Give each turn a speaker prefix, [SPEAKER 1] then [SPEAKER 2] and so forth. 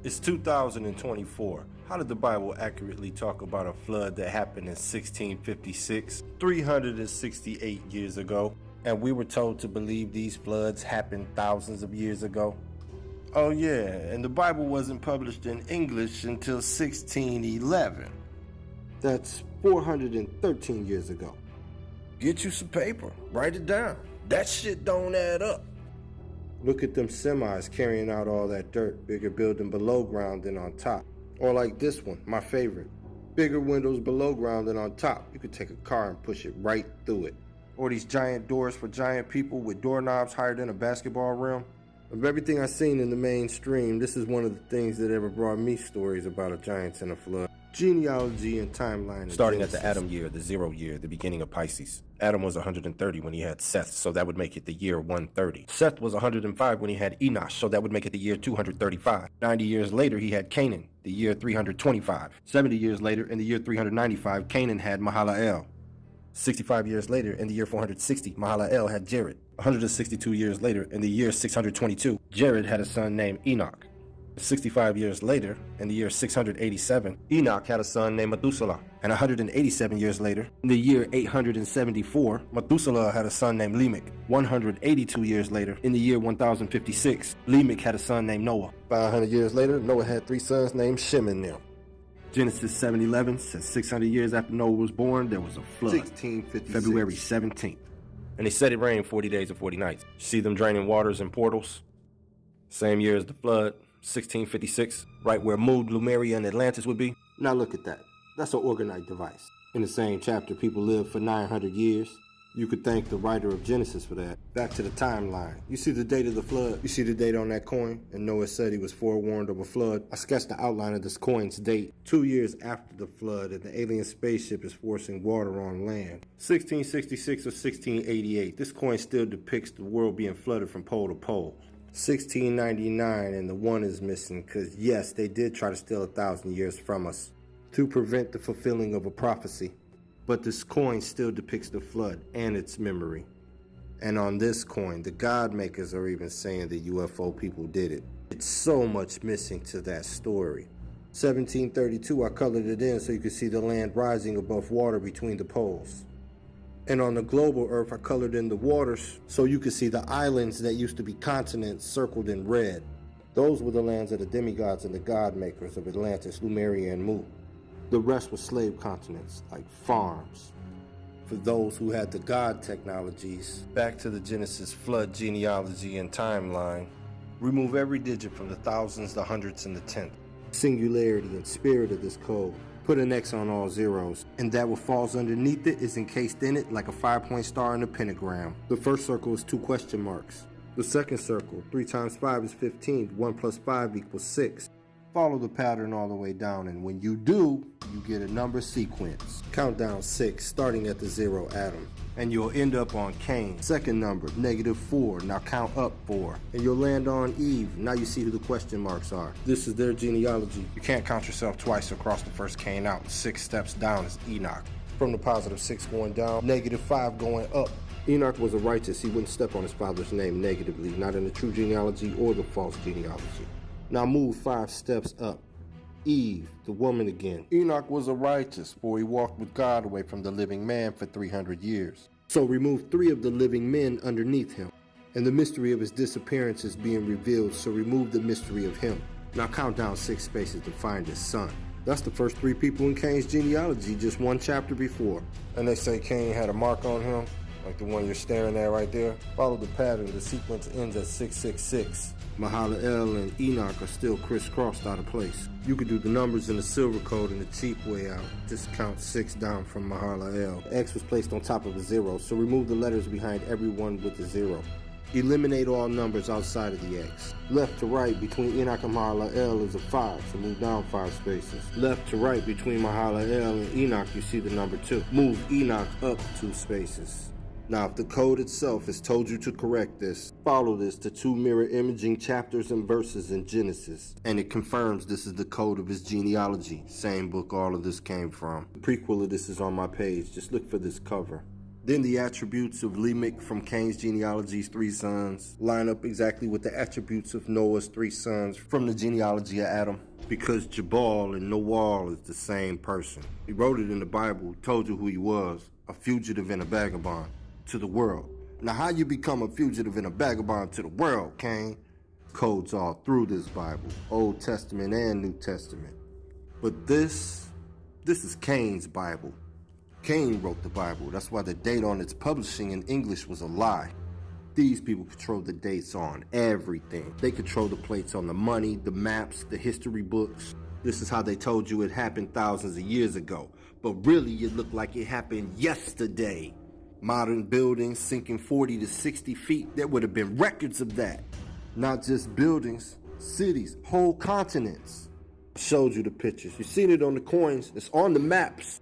[SPEAKER 1] It's 2024. How did the Bible accurately talk about a flood that happened in 1656, 368 years ago? And we were told to believe these floods happened thousands of years ago? Oh yeah, and the Bible wasn't published in English until 1611. That's 413 years ago. Get you some paper, write it down. That shit don't add up. Look at them semis carrying out all that dirt, bigger building below ground than on top. Or like this one, my favorite. Bigger windows below ground than on top. You could take a car and push it right through it. Or these giant doors for giant people with doorknobs higher than a basketball rim. Of everything I've seen in the mainstream, this is one of the things that ever brought me stories about a giants and a flood. Genealogy and timeline.
[SPEAKER 2] Starting at the Adam year, the 0 year, the beginning of Pisces. Adam was 130 when he had Seth, so that would make it the year 130. Seth was 105 when he had Enosh, so that would make it the year 235. 90 years later, he had Canaan, the year 325. 70 years later, in the year 395, Canaan had Mahalalel. 65 years later, in the year 460, Mahalalel had Jared. 162 years later, in the year 622, Jared had a son named Enoch. 65 years later, in the year 687, Enoch had a son named Methuselah. And 187 years later, in the year 874, Methuselah had a son named Lamech. 182 years later, in the year 1056, Lamech had a son named Noah. 500 years later, Noah had 3 sons named Shem and them. Genesis 7:11 says 600 years after Noah was born, there was a flood.
[SPEAKER 1] 1656.
[SPEAKER 2] February 17th. And they said it rained 40 days and 40 nights. See them draining waters and portals? Same year as the flood, 1656, right where Mud, Lemuria, and Atlantis would be.
[SPEAKER 1] Now look at that. That's an organite device. In the same chapter, people lived for 900 years. You could thank the writer of Genesis for that. Back to the timeline. You see the date of the flood? You see the date on that coin? And Noah said he was forewarned of a flood. I sketched the outline of this coin's date. 2 years after the flood, and the alien spaceship is forcing water on land. 1666 or 1688. This coin still depicts the world being flooded from pole to pole. 1699, and the 1 is missing, because yes, they did try to steal 1,000 years from us to prevent the fulfilling of a prophecy. But this coin still depicts the flood and its memory. And on this coin, the God makers are even saying the UFO people did it. It's so much missing to that story. 1732, I colored it in so you could see the land rising above water between the poles. And on the global Earth, I colored in the waters so you could see the islands that used to be continents circled in red. Those were the lands of the demigods and the God makers of Atlantis, Lemuria, and Mu. The rest were slave continents, like farms. For those who had the God technologies, back to the Genesis flood genealogy and timeline. Remove every digit from the thousands, the hundreds, and the tenth. Singularity and spirit of this code. Put an X on all zeros, and that what falls underneath it is encased in it like a 5-point star in a pentagram. The first circle is 2 question marks. The second circle, 3 times 5 is 15, 1 plus 5 equals 6. Follow the pattern all the way down, and when you do, you get a number sequence. Count down 6, starting at the 0 atom. And you'll end up on Cain. Second number, -4. Now count up 4. And you'll land on Eve. Now you see who the question marks are. This is their genealogy. You can't count yourself twice across the first Cain out. 6 steps down is Enoch. From the +6 going down, -5 going up. Enoch was a righteous. He wouldn't step on his father's name negatively, not in the true genealogy or the false genealogy. Now move 5 steps up. Eve, the woman again. Enoch was a righteous, for he walked with God away from the living man for 300 years. So remove 3 of the living men underneath him. And the mystery of his disappearance is being revealed, so remove the mystery of him. Now count down 6 spaces to find his son. That's the first 3 people in Cain's genealogy, just 1 chapter before. And they say Cain had a mark on him, like the one you're staring at right there. Follow the pattern. The sequence ends at 666. Mahalalel and Enoch are still crisscrossed out of place. You could do the numbers in the silver code in the cheap way out. Just count 6 down from Mahalalel. The X was placed on top of a 0, so remove the letters behind everyone with the 0. Eliminate all numbers outside of the X. Left to right between Enoch and Mahalalel is a 5, so move down 5 spaces. Left to right between Mahalalel and Enoch, you see the number 2. Move Enoch up 2 spaces. Now, if the code itself has told you to correct this, follow this to 2 mirror imaging chapters and verses in Genesis, and it confirms this is the code of his genealogy, same book all of this came from. The prequel of this is on my page, just look for this cover. Then the attributes of Lamech from Cain's genealogy's 3 sons line up exactly with the attributes of Noah's 3 sons from the genealogy of Adam. Because Jabal and Noah is the same person. He wrote it in the Bible, told you who he was, a fugitive and a vagabond to the world. Now how you become a fugitive and a vagabond to the world, Cain? Codes all through this Bible, Old Testament and New Testament. But this is Cain's Bible. Cain wrote the Bible. That's why the date on its publishing in English was a lie. These people control the dates on everything. They control the plates on the money, the maps, the history books. This is how they told you it happened thousands of years ago. But really, it looked like it happened yesterday. Modern buildings sinking 40 to 60 feet. There would have been records of that. Not just buildings, cities, whole continents. I showed you the pictures. You've seen it on the coins. It's on the maps.